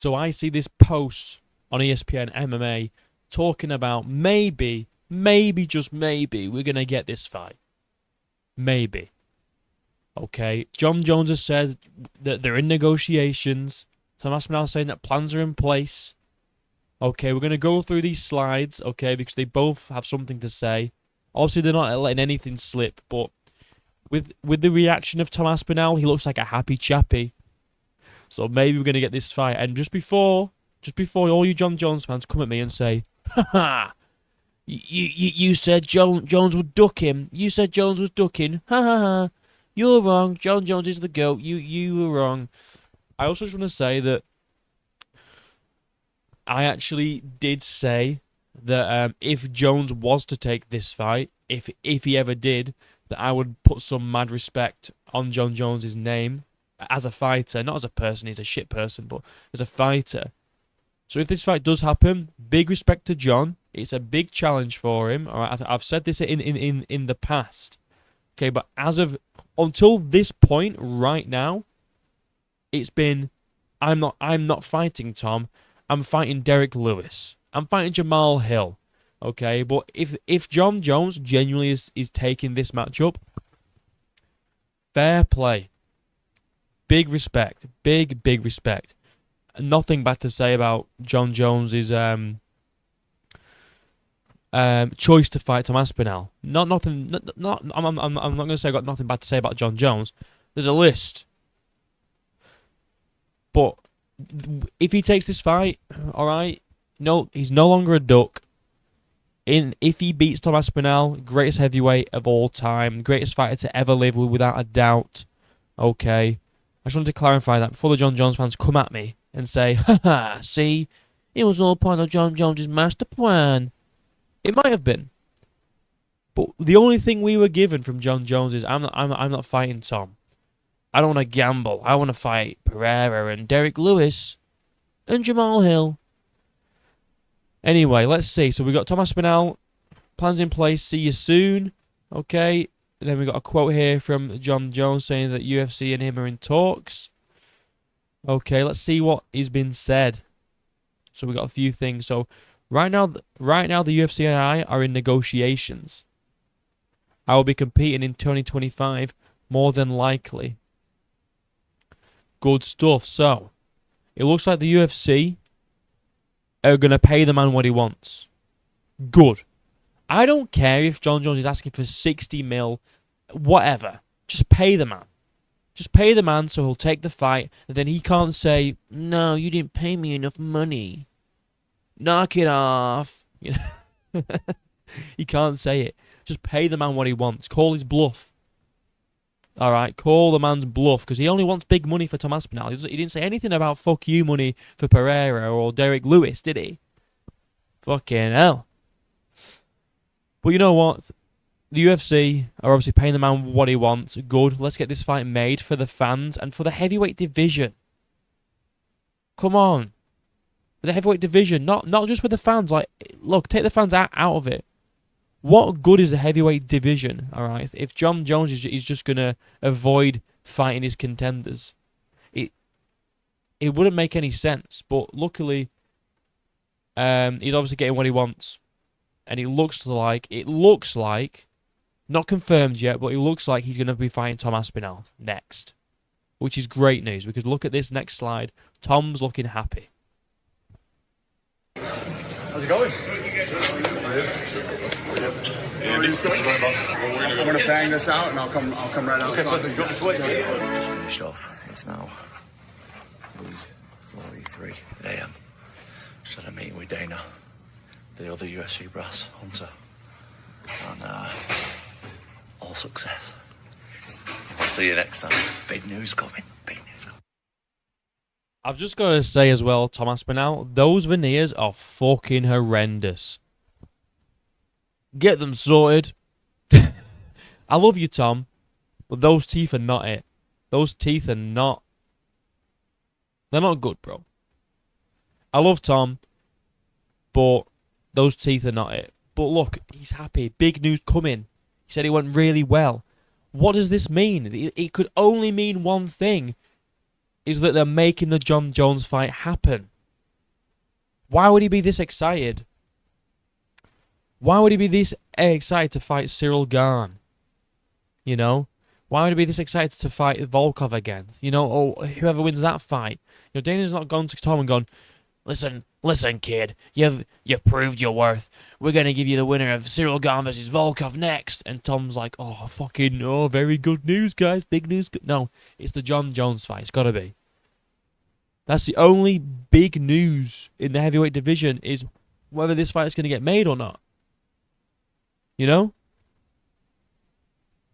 So I see this post on ESPN MMA talking about maybe, just maybe, we're going to get this fight. Maybe. Okay, John Jones has said that they're in negotiations. Tom Aspinall saying that plans are in place. Okay, we're going to go through these slides, okay, because they both have something to say. Obviously, they're not letting anything slip, but with the reaction of Tom Aspinall, he looks like a happy chappy. So maybe we're going to get this fight. And just before all you John Jones fans come at me and say, ha, you said Jones would duck him. You said Jones was ducking. Ha ha ha. You're wrong. John Jones is the GOAT. You were wrong. I also just want to say that I actually did say that if Jones was to take this fight, if he ever did, that I would put some mad respect on John Jones's name as a fighter, not as a person. He's a shit person, but as a fighter. So if this fight does happen, big respect to John. It's a big challenge for him. All right, I've said this in the past. Okay, but until this point right now, it's been I'm not fighting Tom. I'm fighting Derek Lewis. I'm fighting Jamal Hill. Okay, but if John Jones genuinely is taking this matchup, fair play. Big respect. Big respect. Nothing bad to say about John Jones's choice to fight Tom Aspinall. I'm not going to say I've got nothing bad to say about John Jones. There's a list. But if he takes this fight, all right, no, he's no longer a duck. If he beats Tom Aspinall, greatest heavyweight of all time, greatest fighter to ever live, without a doubt. Okay, I just wanted to clarify that before the John Jones fans come at me and say, haha, see, it was all part of John Jones's master plan. It might have been, but the only thing we were given from John Jones is I'm not fighting Tom. I don't want to gamble. I want to fight Pereira and Derek Lewis and Jamal Hill. Anyway, let's see. So we got Tom Aspinall, plans in place. See you soon. Okay. And then we got a quote here from John Jones saying that UFC and him are in talks. Okay, let's see what has been said. So we got a few things. So right now the UFC and I are in negotiations. I will be competing in 2025, more than likely. Good stuff. So it looks like the UFC are going to pay the man what he wants. Good. I don't care if John Jones is asking for 60 mil, whatever. Just pay the man. Just pay the man so he'll take the fight, and then he can't say, no, you didn't pay me enough money. Knock it off. You know? He can't say it. Just pay the man what he wants. Call his bluff. All right, call the man's bluff, because he only wants big money for Tom Aspinall. He didn't say anything about fuck you money for Pereira or Derek Lewis, did he? Fucking hell. But you know what? The UFC are obviously paying the man what he wants. Good. Let's get this fight made for the fans and for the heavyweight division. Come on. For the heavyweight division, not just for the fans. Like, look, take the fans out of it. What good is a heavyweight division, all right, if John Jones is just going to avoid fighting his contenders? It wouldn't make any sense. But luckily, he's obviously getting what he wants. And it looks like, not confirmed yet, but it looks like he's going to be fighting Tom Aspinall next. Which is great news, because look at this next slide. Tom's looking happy. How's it going? I'm gonna bang this out and I'll come right out. Okay, just finished off. It's now 3:43 a.m. Just had a meeting with Dana, the other UFC brass, Hunter, and all success. I'll see you next time. Big news coming. Big news coming. I've just got to say as well, Tom Aspinall, those veneers are fucking horrendous. Get them sorted. I love you, Tom, but those teeth are not it. Those teeth are not... They're not good, bro. I love Tom, but those teeth are not it. But look, he's happy. Big news coming. He said it went really well. What does this mean? It could only mean one thing, is that they're making the John Jones fight happen. Why would he be this excited? Why would he be this excited to fight Cyril Gane? You know? Why would he be this excited to fight Volkov again? You know, or whoever wins that fight. You know, Dana's not gone to Tom and gone, listen, kid, you've proved your worth. We're going to give you the winner of Cyril Gane versus Volkov next. And Tom's like, oh, fucking, oh, very good news, guys. Big news. No, it's the John Jones fight. It's got to be. That's the only big news in the heavyweight division is whether this fight is going to get made or not. You know?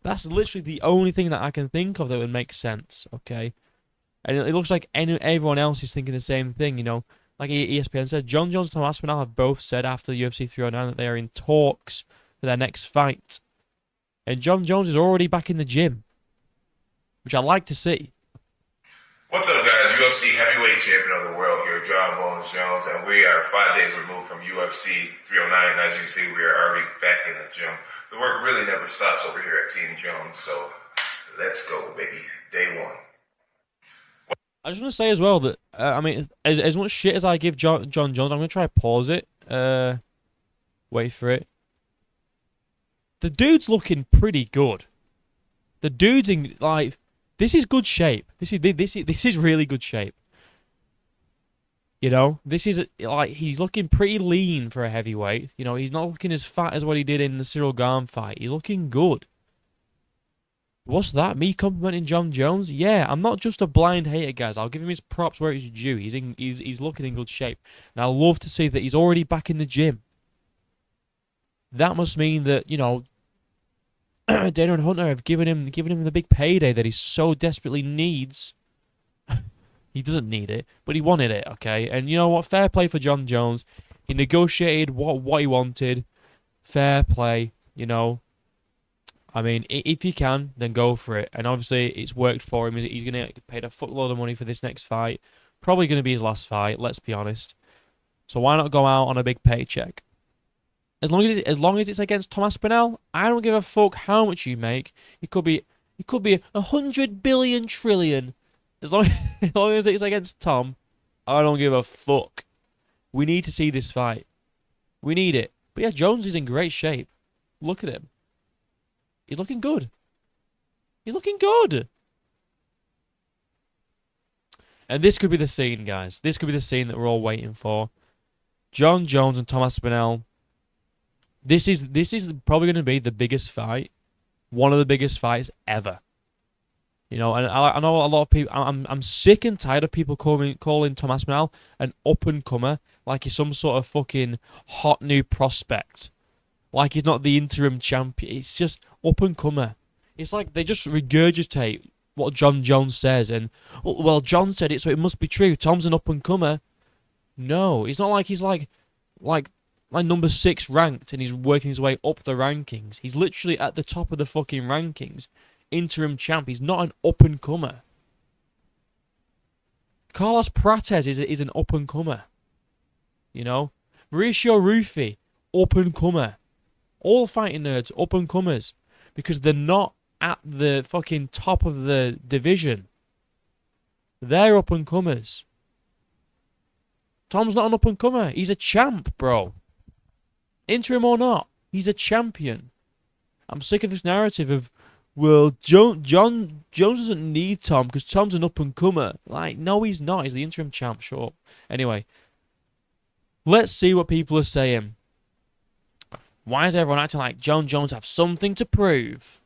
That's literally the only thing that I can think of that would make sense, okay? And it looks like everyone else is thinking the same thing, you know? Like ESPN said, John Jones and Tom Aspinall have both said after the UFC 309 that they are in talks for their next fight. And John Jones is already back in the gym, which I like to see. What's up, guys? UFC heavyweight champion of the world here, John Bones Jones, and we are 5 days removed from UFC 309. And as you can see, we are already back in the gym. The work really never stops over here at Team Jones, so let's go, baby. Day one. I just want to say as well that, I mean, as much shit as I give John Jones, I'm going to try to pause it. Wait for it. The dude's looking pretty good. The dude's in, like, this is good shape. This is really good shape. You know, this is, like, he's looking pretty lean for a heavyweight. You know, he's not looking as fat as what he did in the Cyril Gane fight. He's looking good. What's that? Me complimenting John Jones? Yeah, I'm not just a blind hater, guys. I'll give him his props where it's due. He's looking in good shape. And I love to see that he's already back in the gym. That must mean that, you know, Dana and Hunter have given him the big payday that he so desperately needs. He doesn't need it, but he wanted it, okay? And you know what? Fair play for John Jones. He negotiated what he wanted. Fair play, you know. I mean, if you can, then go for it. And obviously, it's worked for him. He's going to get paid a footload of money for this next fight. Probably going to be his last fight, let's be honest. So why not go out on a big paycheck? As long as it's against Tom Aspinall, I don't give a fuck how much you make. It could be 100 billion trillion. As long as it's against Tom, I don't give a fuck. We need to see this fight. We need it. But yeah, Jones is in great shape. Look at him. He's looking good. He's looking good. And this could be the scene, guys. This could be the scene that we're all waiting for. John Jones and Tom Aspinall. This is probably going to be the biggest fight. One of the biggest fights ever. You know, and I know a lot of people. I'm sick and tired of people calling Tom Aspinall an up and comer, like he's some sort of fucking hot new prospect, like he's not the interim champion. It's just up and comer. It's like they just regurgitate what John Jones says, and well, John said it, so it must be true. Tom's an up and comer. No, it's not like he's like number 6 ranked, and he's working his way up the rankings. He's literally at the top of the fucking rankings. Interim champ. He's not an up-and-comer. Carlos Prates is an up-and-comer. You know? Mauricio Rufy, up-and-comer. All fighting nerds, up-and-comers. Because they're not at the fucking top of the division. They're up-and-comers. Tom's not an up-and-comer. He's a champ, bro. Interim or not, he's a champion. I'm sick of this narrative of, well, John Jones doesn't need Tom because Tom's an up-and-comer. Like, no, he's not. He's the interim champ, sure. Anyway, let's see what people are saying. Why is everyone acting like John Jones have something to prove?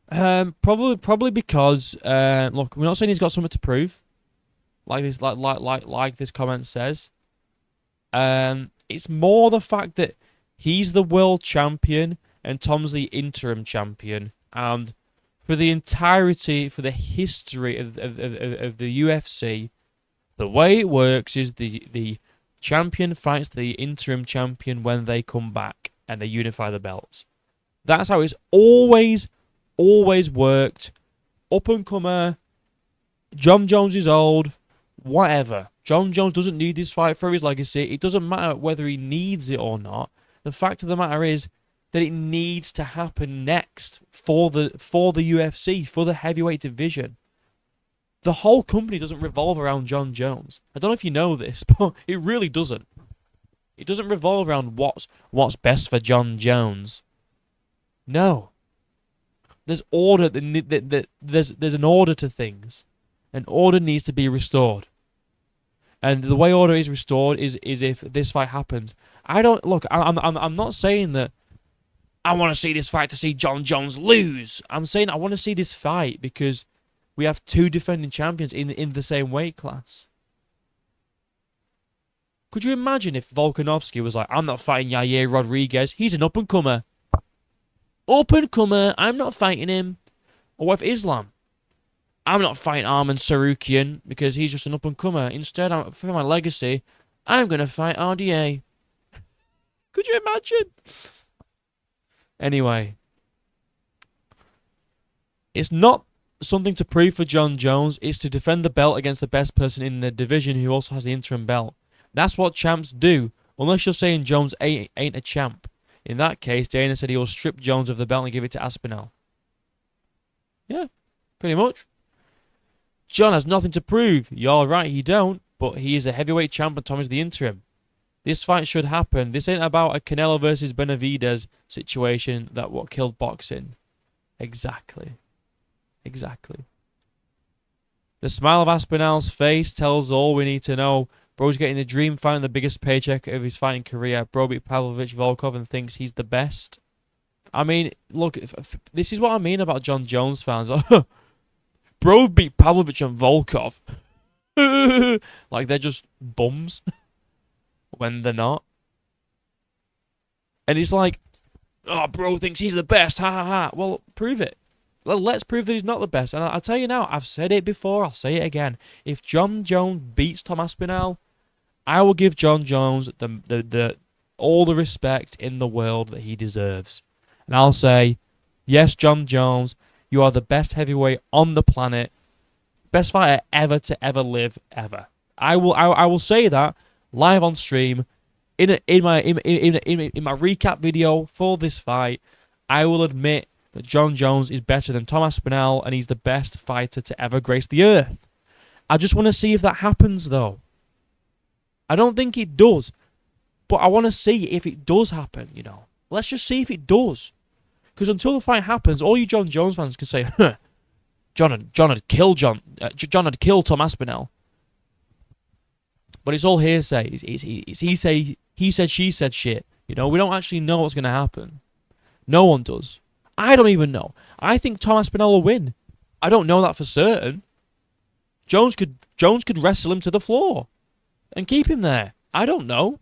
Probably because, look, we're not saying he's got something to prove. Like this comment says. It's more the fact that he's the world champion and Tom's the interim champion. And for the history of the UFC, the way it works is the champion fights the interim champion when they come back and they unify the belts. That's how it's always worked. Up and comer. John Jones is old. Whatever. John Jones doesn't need this fight for his legacy. It doesn't matter whether he needs it or not. The fact of the matter is that it needs to happen next for the UFC, for the heavyweight division. The whole company doesn't revolve around John Jones. I don't know if you know this, but it really doesn't. It doesn't revolve around what's best for John Jones. No. There's order. There's an order to things, and order needs to be restored. And the way order is restored is if this fight happens. I don't look. I'm not saying that I want to see this fight to see John Jones lose. I'm saying I want to see this fight because we have two defending champions in the same weight class. Could you imagine if Volkanovski was like, I'm not fighting Yair Rodriguez. He's an up-and-comer. Up-and-comer. I'm not fighting him. Or what if Islam? I'm not fighting Arman Sarukian because he's just an up-and-comer. Instead, for my legacy, I'm going to fight RDA. Could you imagine? Anyway. It's not something to prove for John Jones. It's to defend the belt against the best person in the division who also has the interim belt. That's what champs do. Unless you're saying Jones ain't a champ. In that case, Dana said he will strip Jones of the belt and give it to Aspinall. Yeah, pretty much. John has nothing to prove. You're right, he don't. But he is a heavyweight champ and Tom is the interim. This fight should happen. This ain't about a Canelo versus Benavidez situation that what killed boxing. Exactly. Exactly. The smile of Aspinall's face tells all we need to know. Bro's getting the dream fight and the biggest paycheck of his fighting career. Bro beat Pavlovich Volkov and thinks he's the best. I mean, look, this is what I mean about John Jones fans. Bro beat Pavlovich and Volkov. Like they're just bums. When they're not. And it's like, oh, bro thinks he's the best. Ha ha ha. Well, prove it. Well, let's prove that he's not the best. And I'll tell you now, I've said it before, I'll say it again. If John Jones beats Tom Aspinall, I will give John Jones all the respect in the world that he deserves. And I'll say, yes, John Jones, you are the best heavyweight on the planet. Best fighter ever to ever live, ever. I will say that live on stream in my recap video for this fight. I will admit that John Jones is better than Tom Aspinall and he's the best fighter to ever grace the earth. I just want to see if that happens, though. I don't think it does, but I want to see if it does happen, you know. Let's just see if it does. Because until the fight happens, all you John Jones fans can say, John had killed Tom Aspinall. But it's all hearsay. It's he said, she said shit. You know, we don't actually know what's going to happen. No one does. I don't even know. I think Tom Aspinall will win. I don't know that for certain. Jones could wrestle him to the floor and keep him there. I don't know.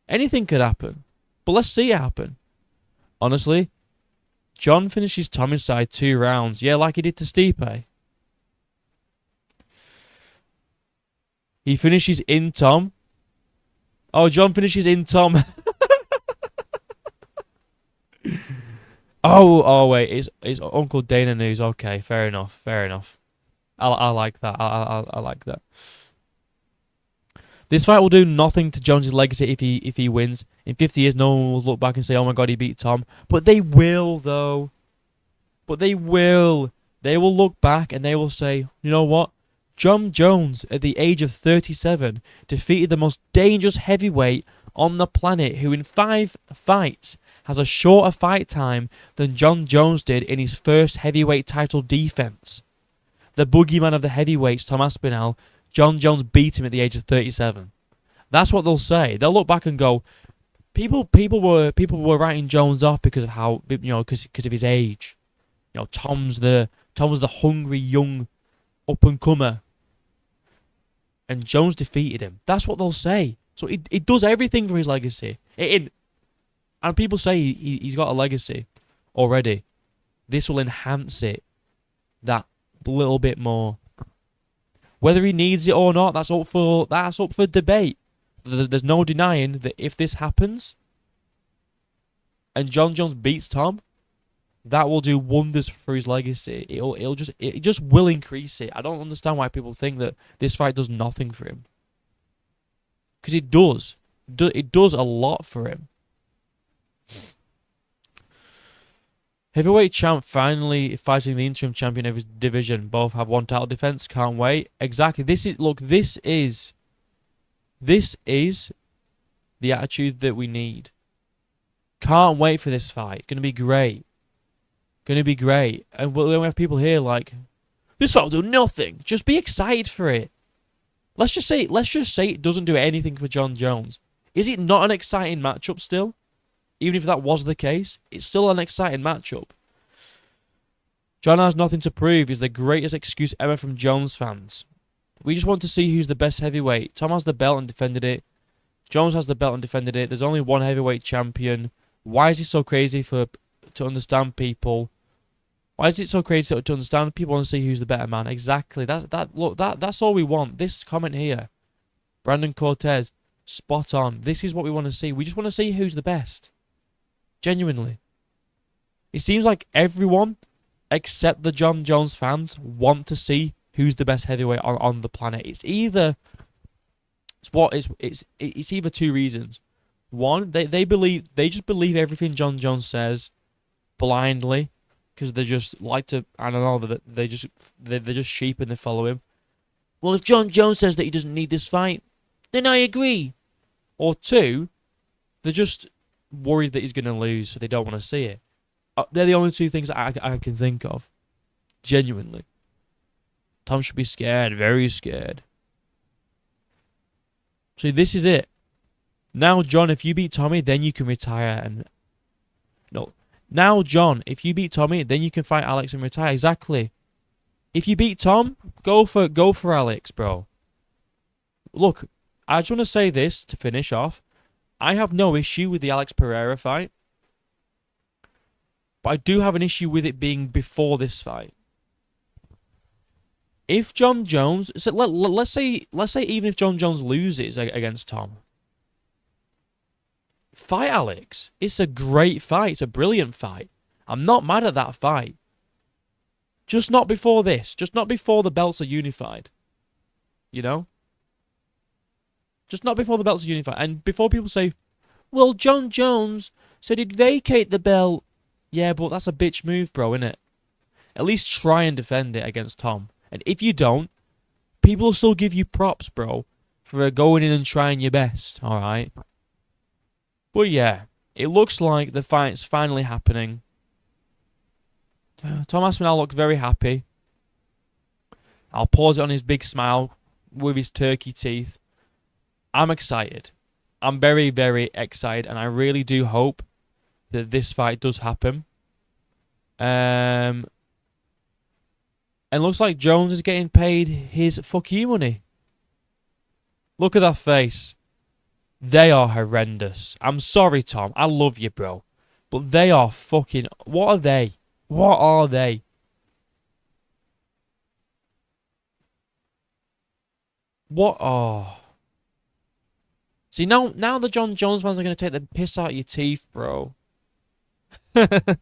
Anything could happen. But let's see it happen. Honestly, John finishes Tom inside 2 rounds. Yeah, like he did to Stipe. He finishes in Tom. Oh, John finishes in Tom. Oh, wait, it's Uncle Dana news. Okay, fair enough. I like that. I like that. This fight will do nothing to Jones' legacy if he wins. In 50 years, no one will look back and say, "Oh my God, he beat Tom." But they will, though. They will look back and they will say, "You know what? John Jones, at the age of 37, defeated the most dangerous heavyweight on the planet, who in 5 fights has a shorter fight time than John Jones did in his first heavyweight title defense. The boogeyman of the heavyweights, Tom Aspinall, John Jones beat him at the age of 37. That's what they'll say. They'll look back and go, people were writing Jones off because of how, you know, because of his age. You know, Tom's the hungry young up and comer, and Jones defeated him. That's what they'll say. So it does everything for his legacy. And people say he's got a legacy already. This will enhance it that little bit more. Whether he needs it or not, that's up for debate. There's no denying that if this happens and John Jones beats Tom, that will do wonders for his legacy. It just will increase it. I don't understand why people think that this fight does nothing for him. Because it does. It does a lot for him. Heavyweight champ finally fighting the interim champion of his division. Both have one title defense. Can't wait. Exactly. This is the attitude that we need. Can't wait for this fight. Gonna be great. Gonna be great. And we'll have people here like, this fight will do nothing. Just be excited for it. Let's just say it doesn't do anything for Jon Jones. Is it not an exciting matchup still? Even if that was the case, it's still an exciting matchup. Jon has nothing to prove is the greatest excuse ever from Jones fans. We just want to see who's the best heavyweight. Tom has the belt and defended it. Jones has the belt and defended it. There's only one heavyweight champion. Why is it so crazy to understand people? Why is it so crazy to understand people want to see who's the better man? Exactly. That's all we want. This comment here, Brandon Cortez, spot on. This is what we want to see. We just want to see who's the best. Genuinely. It seems like everyone except the Jon Jones fans want to see who's the best heavyweight on the planet. It's either two reasons. One, they just believe everything Jon Jones says blindly because they just like to, I don't know, they're just sheep and they follow him. Well, if Jon Jones says that he doesn't need this fight, then I agree. Or two, they're just worried that he's going to lose, so they don't want to see it. They're the only two things I can think of. Genuinely. Tom should be scared, very scared. So this is it. Now, Jon, if you beat Tommy, then you can retire and... No. Now, Jon, if you beat Tommy, then you can fight Alex and retire. Exactly. If you beat Tom, go for Alex, bro. Look, I just want to say this to finish off. I have no issue with the Alex Pereira fight. But I do have an issue with it being before this fight. If Jon Jones... So let's say even if Jon Jones loses against Tom. Fight Alex. It's a great fight. It's a brilliant fight. I'm not mad at that fight. Just not before this. Just not before the belts are unified. You know? Just not before the belts are unified. And before people say, well, Jon Jones said he'd vacate the belt. Yeah, but that's a bitch move, bro, innit? At least try and defend it against Tom. And if you don't, people will still give you props, bro, for going in and trying your best, alright? But yeah, it looks like the fight's finally happening. Tom Aspinall looks very happy. I'll pause it on his big smile with his turkey teeth. I'm excited. I'm very, very excited, and I really do hope that this fight does happen. And looks like Jones is getting paid his fuck you money. Look at that face. They are horrendous. I'm sorry, Tom. I love you, bro. But they are fucking... What are they? What are they? What? Oh. See, now the Jon Jones fans are going to take the piss out of your teeth, bro. To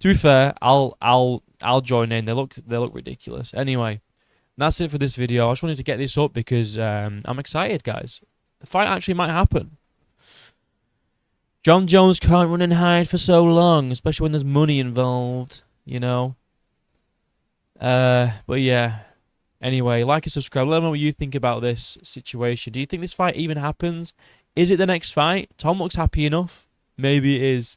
be fair, I'll join in. They look ridiculous. Anyway, that's it for this video. I just wanted to get this up because I'm excited, guys. The fight actually might happen. Jon Jones can't run and hide for so long, especially when there's money involved, you know. But yeah. Anyway, like and subscribe. Let me know what you think about this situation. Do you think this fight even happens? Is it the next fight? Tom looks happy enough. Maybe it is.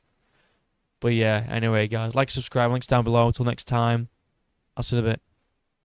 But yeah, anyway, guys, like and subscribe. Links down below. Until next time, I'll see you in a bit.